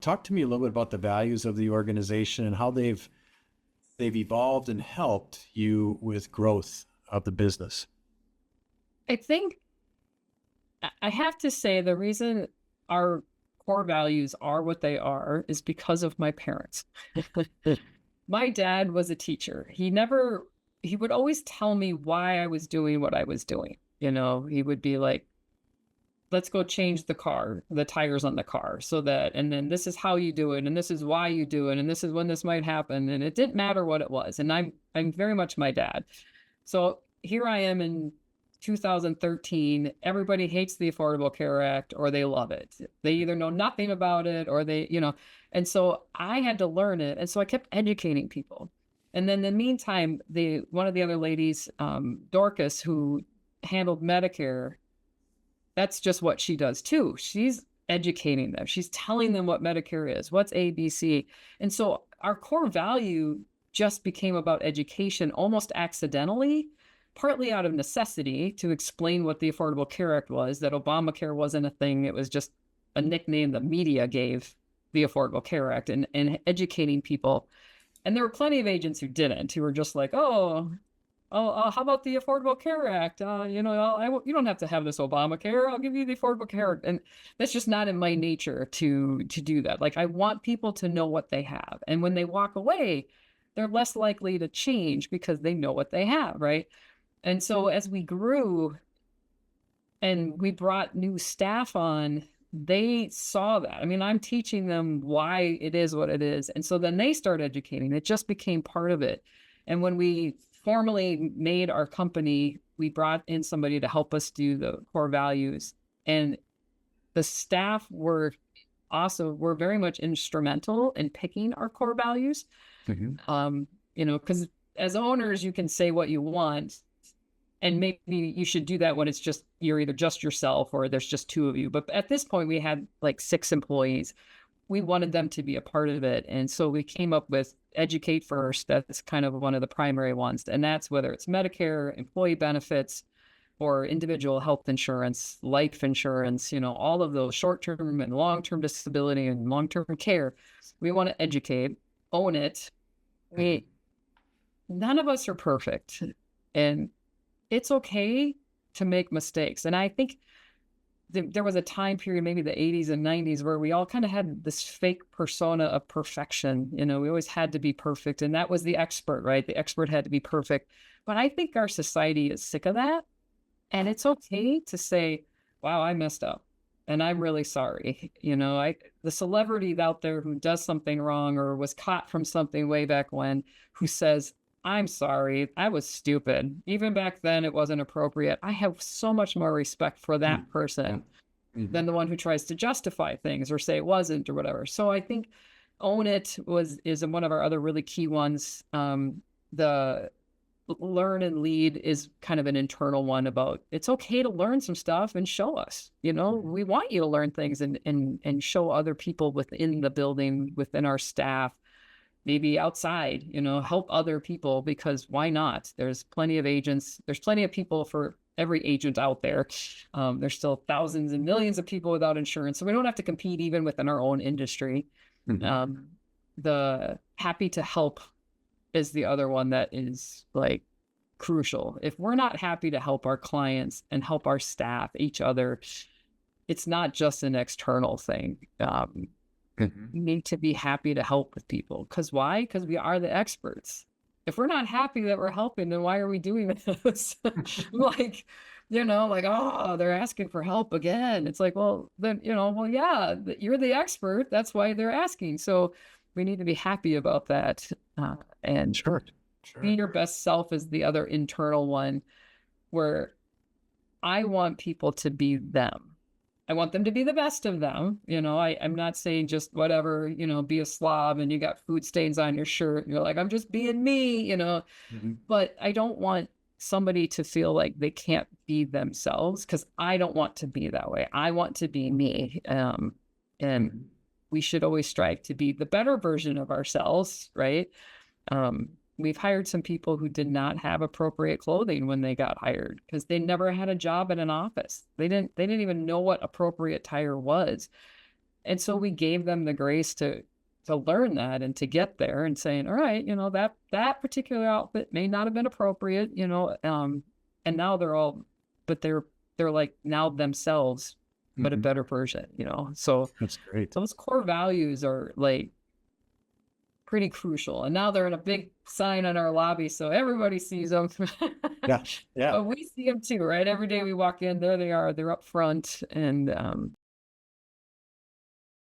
Talk to me a little bit about the values of the organization and how they've evolved and helped you with growth of the business. I think I have to say the reason our core values are what they are is because of my parents. My dad was a teacher. He would always tell me why I was doing what I was doing. He would be like, let's go change the tires on the car and then this is how you do it. And this is why you do it. And this is when this might happen. And it didn't matter what it was. And I'm very much my dad. So here I am in 2013. Everybody hates the Affordable Care Act or they love it. They either know nothing about it or and so I had to learn it. And so I kept educating people. And then in the meantime, one of the other ladies, Dorcas, who handled Medicare, that's just what she does too. She's educating them. She's telling them what Medicare is, what's ABC. And so our core value just became about education almost accidentally, partly out of necessity to explain what the Affordable Care Act was, that Obamacare wasn't a thing. It was just a nickname the media gave the Affordable Care Act, and educating people. And there were plenty of agents who didn't, who were just like, how about the Affordable Care Act? You don't have to have this Obamacare. I'll give you the Affordable Care Act. And that's just not in my nature to do that. Like, I want people to know what they have. And when they walk away, they're less likely to change because they know what they have, right? And so as we grew and we brought new staff on, they saw that. I mean, I'm teaching them why it is what it is. And so then they start educating. It just became part of it. And when we formally made our company, we brought in somebody to help us do the core values. And the staff were very much instrumental in picking our core values. Mm-hmm. Because as owners, you can say what you want, and maybe you should do that when you're either just yourself or there's just two of you. But at this point, we had like 6 employees. We wanted them to be a part of it. And so we came up with Educate First. That's kind of one of the primary ones. And that's whether it's Medicare, employee benefits, or individual health insurance, life insurance, all of those short-term and long-term disability and long-term care. We want to educate, own it. None of us are perfect. And it's okay to make mistakes. And I think there was a time period, maybe the 80s and 90s, where we all kind of had this fake persona of perfection. We always had to be perfect. And that was the expert, right? The expert had to be perfect. But I think our society is sick of that. And it's okay to say, wow, I messed up. And I'm really sorry. The celebrity out there who does something wrong or was caught from something way back when, who says, I'm sorry, I was stupid. Even back then, it wasn't appropriate. I have so much more respect for that person than the one who tries to justify things or say it wasn't or whatever. So I think own it is one of our other really key ones. The learn and lead is kind of an internal one about it's okay to learn some stuff and show us. We want you to learn things and show other people within the building, within our staff, maybe outside, help other people, because why not? There's plenty of agents. There's plenty of people for every agent out there. There's still thousands and millions of people without insurance. So we don't have to compete even within our own industry. Mm-hmm. The happy to help is the other one that is like crucial. If we're not happy to help our clients and help our staff, each other, it's not just an external thing. We need to be happy to help with people. Because why? Because we are the experts. If we're not happy that we're helping, then why are we doing this? Oh, they're asking for help again. It's like, well, then, yeah, you're the expert. That's why they're asking. So we need to be happy about that. And Sure. Be your best self is the other internal one, where I want people to be them. I want them to be the best of them. I'm not saying just whatever, be a slob and you got food stains on your shirt. And you're like, I'm just being me, but I don't want somebody to feel like they can't be themselves, because I don't want to be that way. I want to be me. And we should always strive to be the better version of ourselves, right? We've hired some people who did not have appropriate clothing when they got hired because they never had a job in an office. They didn't even know what appropriate attire was. And so we gave them the grace to learn that and to get there and saying, all right, you know, that particular outfit may not have been appropriate, you know, and now but they're like now themselves, but a better version, you know. So That's great. those core values are like pretty crucial. And now they're in a big sign on our lobby, so everybody sees them. Yeah. But we see them too, right? Every day we walk in, there they are. They're up front, and